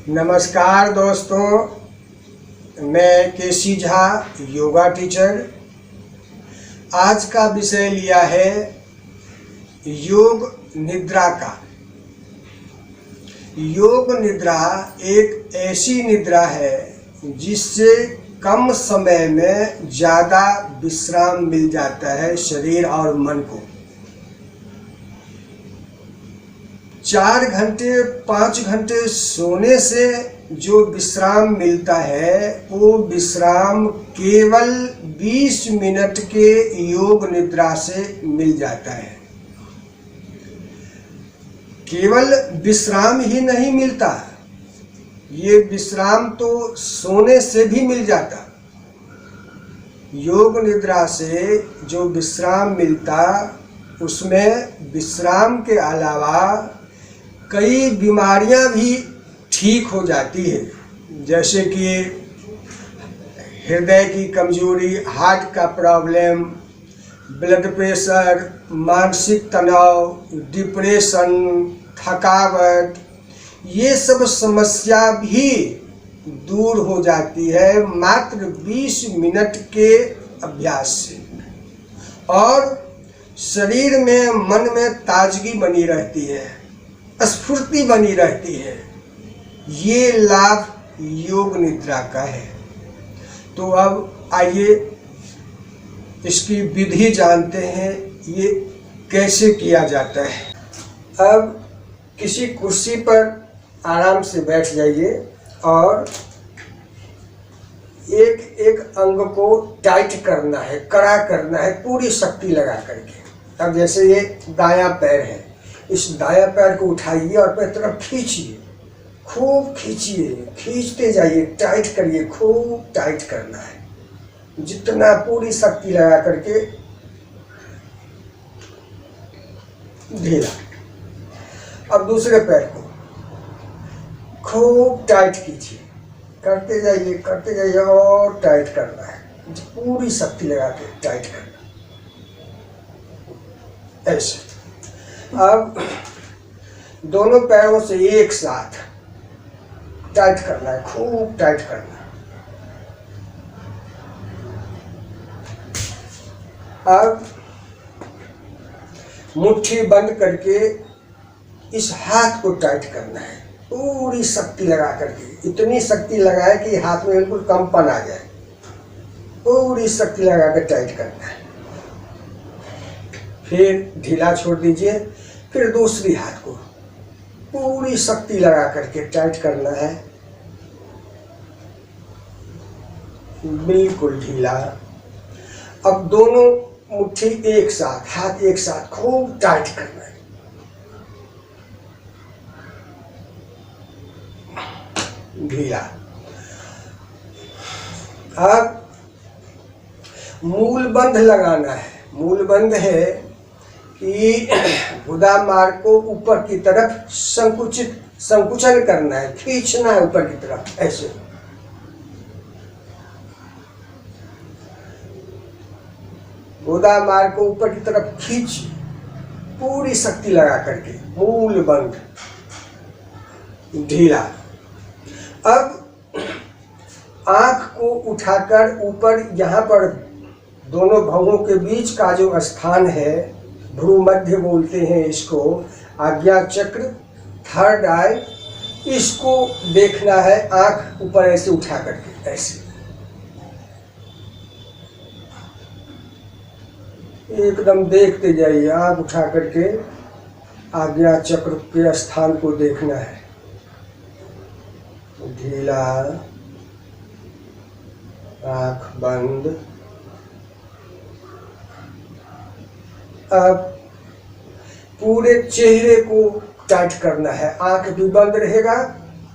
नमस्कार दोस्तों, मैं केसी झा, योगा टीचर। आज का विषय लिया है योग निद्रा का। योग निद्रा एक ऐसी निद्रा है जिससे कम समय में ज़्यादा विश्राम मिल जाता है शरीर और मन को। 4 घंटे 5 घंटे सोने से जो विश्राम मिलता है वो विश्राम केवल 20 मिनट के योग निद्रा से मिल जाता है। केवल विश्राम ही नहीं मिलता, ये विश्राम तो सोने से भी मिल जाता। योग निद्रा से जो विश्राम मिलता उसमें विश्राम के अलावा कई बीमारियां भी ठीक हो जाती है, जैसे कि हृदय की कमजोरी, हार्ट का प्रॉब्लम, ब्लड प्रेशर, मानसिक तनाव, डिप्रेशन, थकावट, ये सब समस्या भी दूर हो जाती है मात्र 20 मिनट के अभ्यास से। और शरीर में, मन में ताजगी बनी रहती है, स्फूर्ति बनी रहती है। ये लाभ योग निद्रा का है। तो अब आइए इसकी विधि जानते हैं, ये कैसे किया जाता है। अब किसी कुर्सी पर आराम से बैठ जाइए और एक एक अंग को टाइट करना है, कड़ा करना है, पूरी शक्ति लगा करके। अब जैसे ये दायां पैर है, इस दायां पैर को उठाइए और अपनी तरफ खींचिए, खूब खींचिए, खींचते जाइए, टाइट करिए, खूब टाइट करना है, जितना पूरी शक्ति लगा करके ढीला। अब दूसरे पैर को खूब टाइट कीजिए, करते जाइए और टाइट करना है, पूरी शक्ति लगा के टाइट करना ऐसे। अब दोनों पैरों से एक साथ टाइट करना है, खूब टाइट करना है। अब मुट्ठी बंद करके इस हाथ को टाइट करना है, पूरी शक्ति लगा करके। इतनी शक्ति लगाए कि हाथ में बिल्कुल कंपन आ जाए, पूरी शक्ति लगा कर टाइट करना है। फिर ढीला छोड़ दीजिए, फिर दूसरी हाथ को पूरी शक्ति लगा करके टाइट करना है, बिल्कुल ढीला। अब दोनों मुट्ठी एक साथ, हाथ एक साथ खूब टाइट करना है, ढीला। अब मूल बंध लगाना है। मूल बंध है कि गुदा मार्ग को ऊपर की तरफ संकुचन करना है, खींचना है ऊपर की तरफ ऐसे। गुदा मार्ग को ऊपर की तरफ खींचिए, पूरी शक्ति लगा करके, मूल बंध ढीला। अब आंख को उठाकर ऊपर, यहाँ पर दोनों भवों के बीच का जो स्थान है, भ्रू मध्य बोलते हैं इसको, आज्ञा चक्र, थर्ड आई, इसको देखना है। आंख ऊपर ऐसे उठा करके ऐसे एकदम देखते जाइए, आंख उठा करके आज्ञा चक्र के स्थान को देखना है, ढीला, आंख बंद। अब पूरे चेहरे को टाइट करना है, आंख भी बंद रहेगा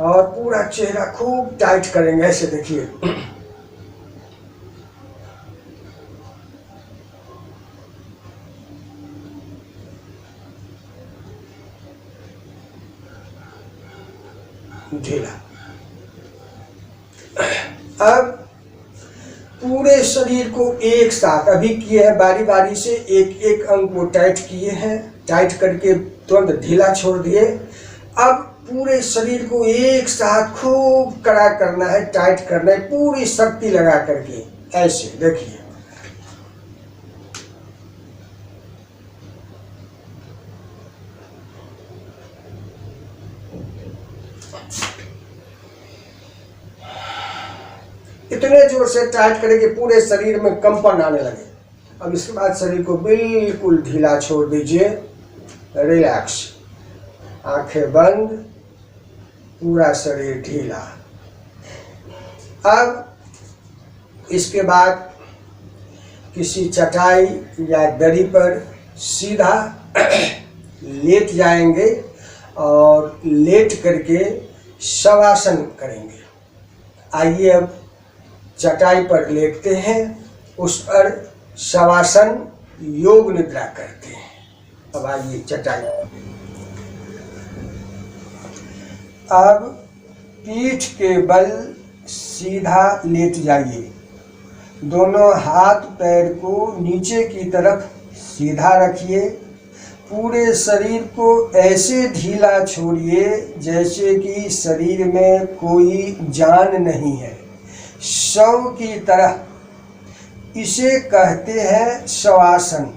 और पूरा चेहरा खूब टाइट करेंगे ऐसे। देखिए, ढीला। अब पूरे शरीर को एक साथ, अभी किए हैं बारी बारी से, एक एक अंग को टाइट किए हैं, टाइट करके तुरंत ढीला छोड़ दिए। अब पूरे शरीर को एक साथ खूब कड़ा करना है, टाइट करना है, पूरी शक्ति लगा करके। ऐसे देखिए, इतने जोर से टाइट करें कि पूरे शरीर में कंपन आने लगे। अब इसके बाद शरीर को बिल्कुल ढीला छोड़ दीजिए, रिलैक्स, आंखें बंद, पूरा शरीर ढीला। अब इसके बाद किसी चटाई या दरी पर सीधा लेट जाएंगे और लेट करके शवासन करेंगे। आइए अब चटाई पर लेटते हैं, उस पर शवासन योग निद्रा करते हैं। अब आइए चटाई, अब पीठ के बल सीधा लेट जाइए, दोनों हाथ पैर को नीचे की तरफ सीधा रखिए, पूरे शरीर को ऐसे ढीला छोड़िए जैसे कि शरीर में कोई जान नहीं है, शव की तरह। इसे कहते हैं शवासन।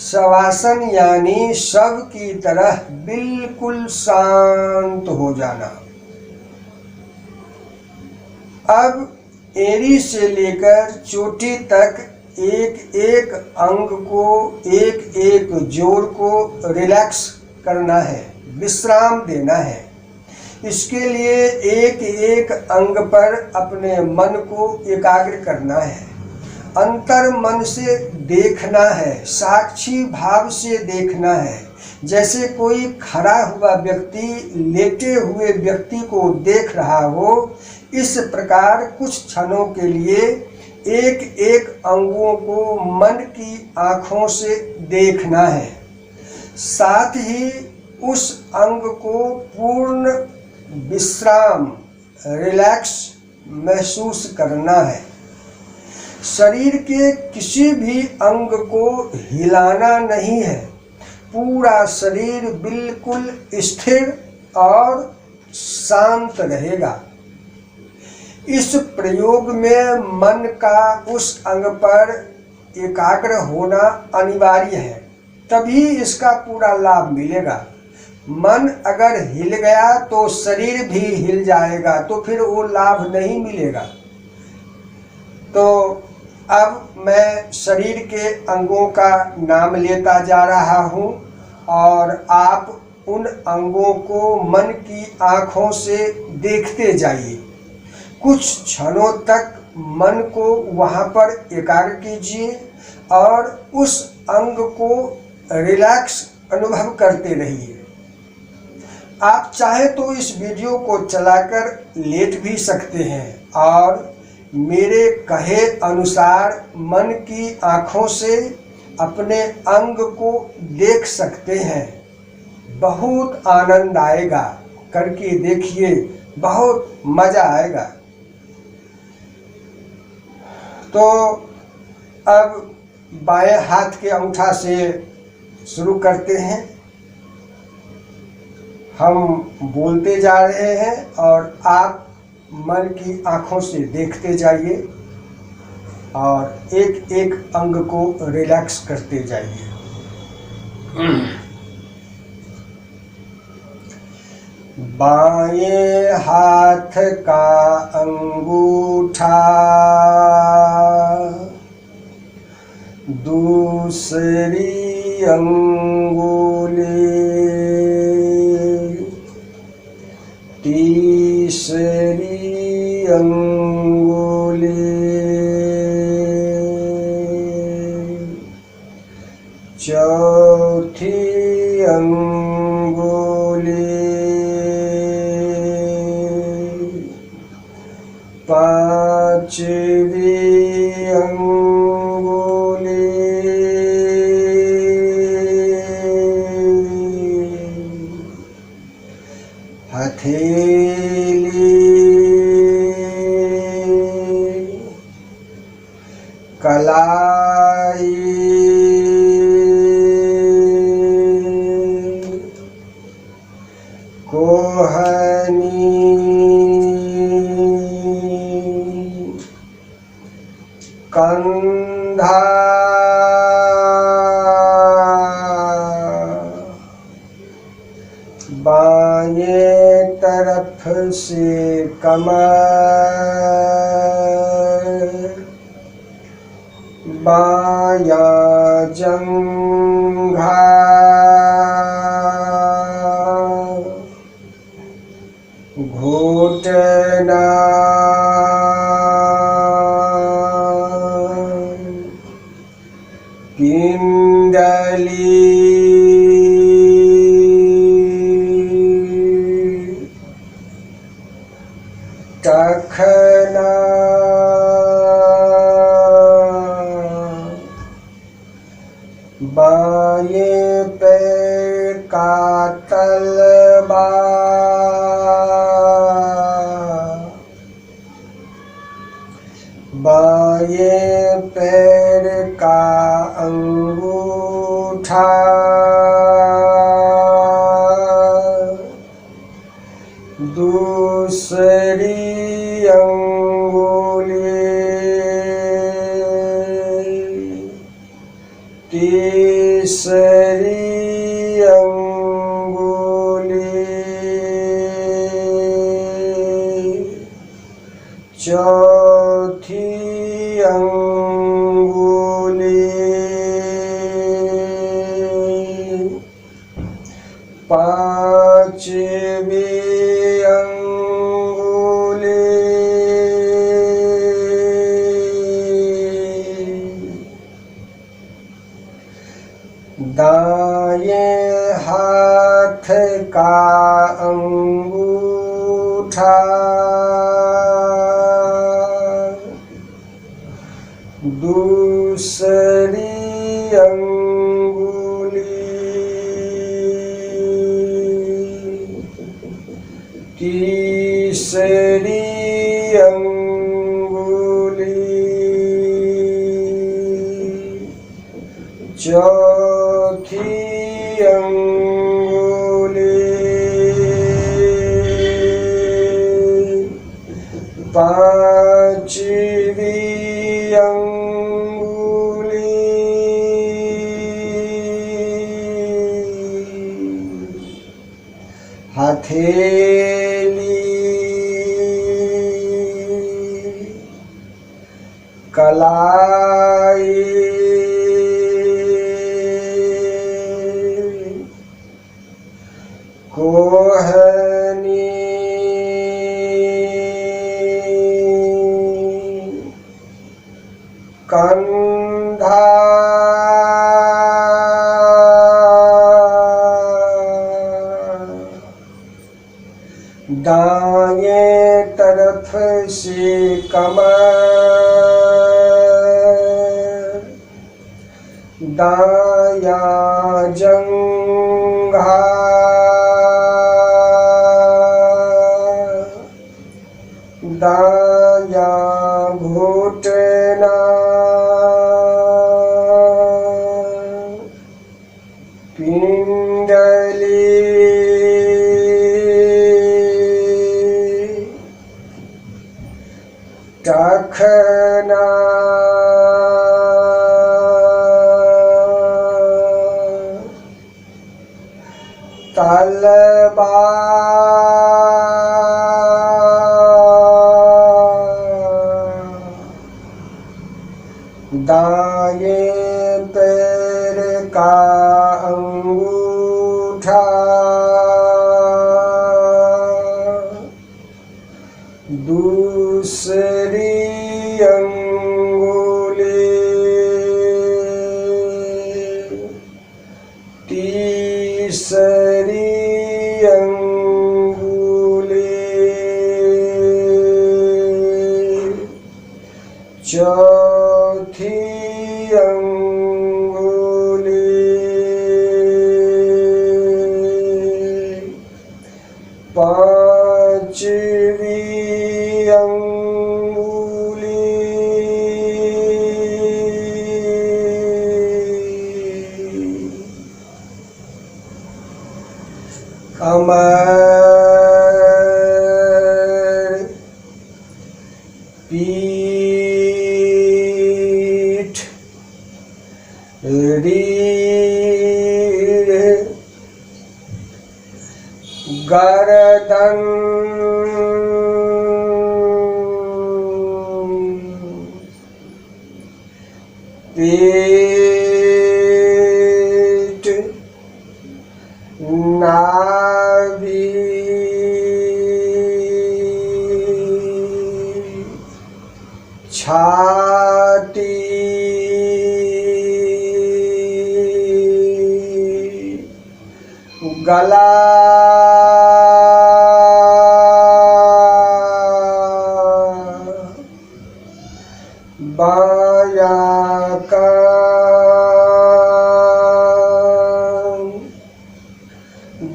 शवासन यानी शव की तरह बिल्कुल शांत हो जाना। अब एड़ी से लेकर चोटी तक एक एक अंग को, एक एक जोड़ को रिलैक्स करना है, विश्राम देना है। इसके लिए एक एक अंग पर अपने मन को एकाग्र करना है, अंतर मन से देखना है, साक्षी भाव से देखना है। जैसे कोई खड़ा हुआ व्यक्ति लेटे हुए व्यक्ति को देख रहा हो, इस प्रकार कुछ क्षणों के लिए एक एक अंगों को मन की आँखों से देखना है, साथ ही उस अंग को पूर्ण विश्राम, रिलैक्स महसूस करना है। शरीर के किसी भी अंग को हिलाना नहीं है, पूरा शरीर बिल्कुल स्थिर और शांत रहेगा। इस प्रयोग में मन का उस अंग पर एकाग्र होना अनिवार्य है, तभी इसका पूरा लाभ मिलेगा। मन अगर हिल गया तो शरीर भी हिल जाएगा, तो फिर वो लाभ नहीं मिलेगा। तो अब मैं शरीर के अंगों का नाम लेता जा रहा हूँ और आप उन अंगों को मन की आँखों से देखते जाइए। कुछ क्षणों तक मन को वहाँ पर एकाग्र कीजिए और उस अंग को रिलैक्स अनुभव करते रहिए। आप चाहे तो इस वीडियो को चलाकर लेट भी सकते हैं और मेरे कहे अनुसार मन की आँखों से अपने अंग को देख सकते हैं। बहुत आनंद आएगा, करके देखिए, बहुत मज़ा आएगा। तो अब बाएं हाथ के अंगूठा से शुरू करते हैं। हम बोलते जा रहे हैं और आप मन की आँखों से देखते जाइए और एक एक अंग को रिलैक्स करते जाइए। बाएं हाथ का अंगूठा, दूसरी अंगुली, तीसरी अंगुली, चौथी अंगुली, पांचवी अंगुली, हथेली, कलाई, कोहनी कंधा बाएं तरफ से कमर, बायां जंघा, घुटना, पिंडली, टखना, बाएं पैर का तलवा, बाएं पैर का अंगूठा, दूसरी अंगुली, तीसरी अंगुली, चौथी अंगुली, पांचवी अंगुली, दाएं हाथ का अंगूठा, दूसरी अंगुली, तीसरी अंगुली, चौथी अंगुली, पांचवी अंगुली, हथेली, कलाई, कोहनी, कंधा, दाएं तरफ से कमर, दायां जंघा, दायां घुटना, पिंडली, टखना, तलवा, दाएं पैर का अंगूठा, दूसरी अंगुली, तीसरी अंगुली, चौथी अंगुली, पांचवी अंगुली, कमर, पीठ, रीढ़, गर्दन, पेट, नाभि, छाती, गला, बायां कान,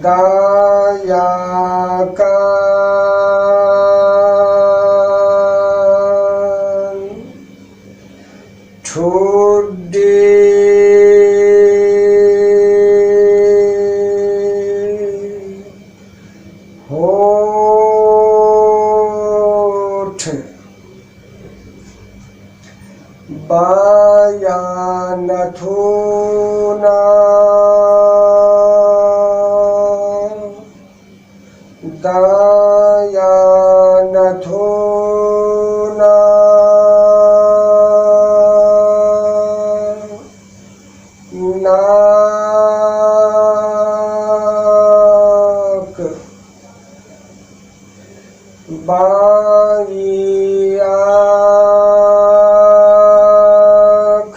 दायां कान, ठुड्डी, होठ, बायां नथुना, दायां नथुना, नाक, बाईं आँख,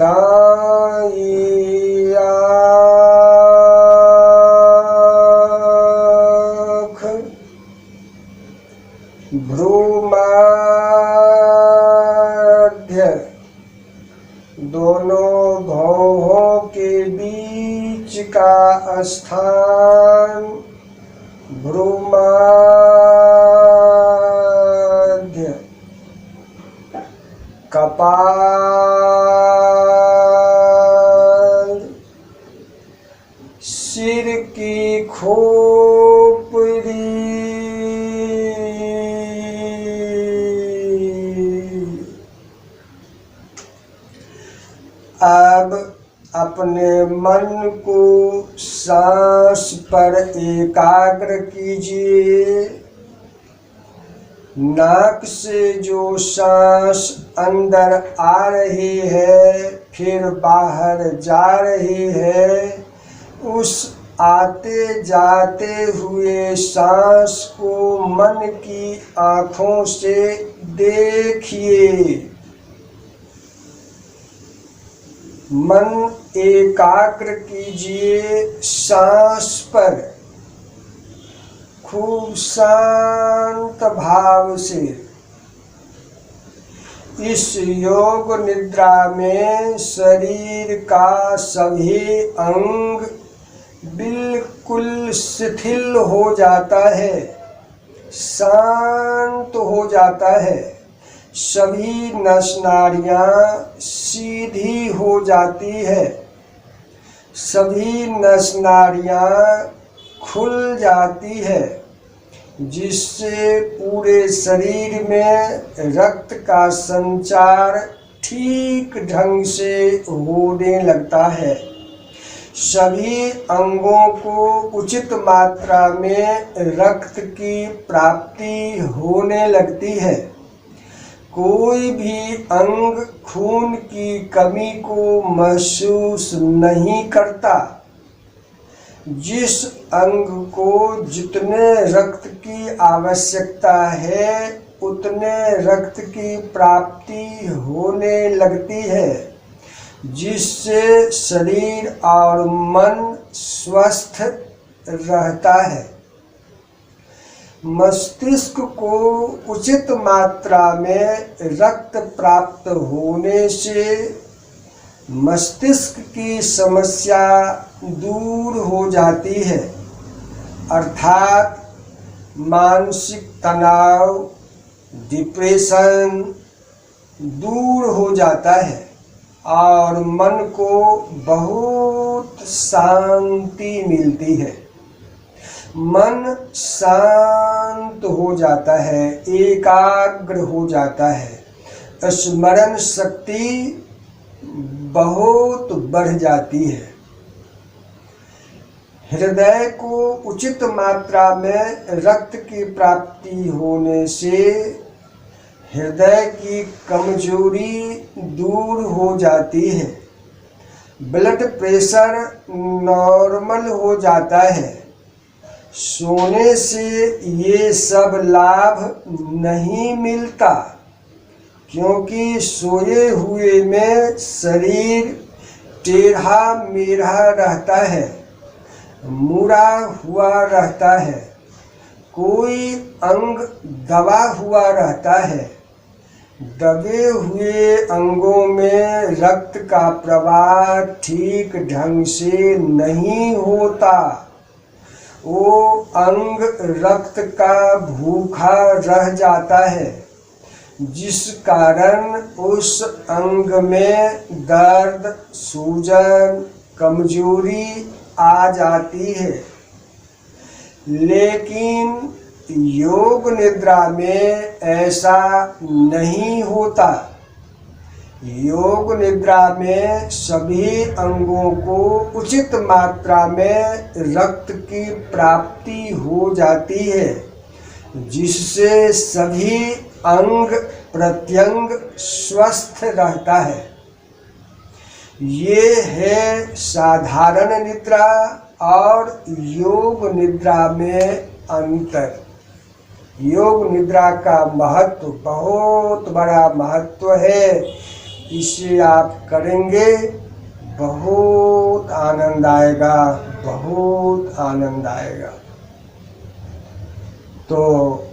दाईं आँख, भ्रूमध्य, दोनों भौहों के बीच का स्थान, भ्रूमध्य, कपाल, सिर की खोपड़ी, अब अपने मन को सांस पर एकाग्र कीजिए। नाक से जो सांस अंदर आ रही है फिर बाहर जा रही है, उस आते जाते हुए सांस को मन की आँखों से देखिए। मन एकाग्र कीजिए सांस पर, खूब शांत भाव से। इस योग निद्रा में शरीर का सभी अंग बिल्कुल शिथिल हो जाता है, शांत हो जाता है। सभी नस नाड़ियाँ सीधी हो जाती है, सभी नस नाड़ियाँ खुल जाती है, जिससे पूरे शरीर में रक्त का संचार ठीक ढंग से होने लगता है। सभी अंगों को उचित मात्रा में रक्त की प्राप्ति होने लगती है। कोई भी अंग खून की कमी को महसूस नहीं करता। जिस अंग को जितने रक्त की आवश्यकता है उतने रक्त की प्राप्ति होने लगती है, जिससे शरीर और मन स्वस्थ रहता है। मस्तिष्क को उचित मात्रा में रक्त प्राप्त होने से मस्तिष्क की समस्या दूर हो जाती है, अर्थात मानसिक तनाव, डिप्रेशन दूर हो जाता है और मन को बहुत शांति मिलती है। मन शांत हो जाता है, एकाग्र हो जाता है, स्मरण शक्ति बहुत बढ़ जाती है। हृदय को उचित मात्रा में रक्त की प्राप्ति होने से हृदय की कमजोरी दूर हो जाती है, ब्लड प्रेशर नॉर्मल हो जाता है। सोने से ये सब लाभ नहीं मिलता, क्योंकि सोए हुए में शरीर टेढ़ा मेढ़ा रहता है, मुड़ा हुआ रहता है, कोई अंग दबा हुआ रहता है। दबे हुए अंगों में रक्त का प्रवाह ठीक ढंग से नहीं होता, वो अंग रक्त का भूखा रह जाता है, जिस कारण उस अंग में दर्द, सूजन, कमजोरी आ जाती है। लेकिन योग निद्रा में ऐसा नहीं होता। योग निद्रा में सभी अंगों को उचित मात्रा में रक्त की प्राप्ति हो जाती है, जिससे सभी अंग प्रत्यंग स्वस्थ रहता है। ये है साधारण निद्रा और योग निद्रा में अंतर। योग निद्रा का महत्व बहुत बड़ा महत्व है। इसे आप करेंगे बहुत आनंद आएगा, बहुत आनंद आएगा। तो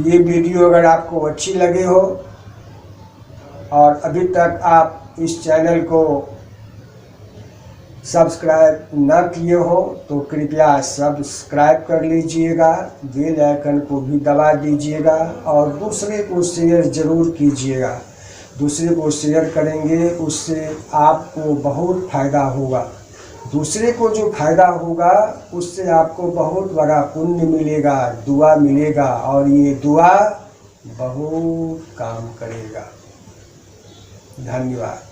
ये वीडियो अगर आपको अच्छी लगी हो और अभी तक आप इस चैनल को सब्सक्राइब न किए हो तो कृपया सब्सक्राइब कर लीजिएगा, बेल आइकन को भी दबा दीजिएगा और दूसरे को शेयर ज़रूर कीजिएगा। दूसरे को शेयर करेंगे उससे आपको बहुत फ़ायदा होगा। दूसरे को जो फ़ायदा होगा उससे आपको बहुत बड़ा पुण्य मिलेगा, दुआ मिलेगा और ये दुआ बहुत काम करेगा। धन्यवाद।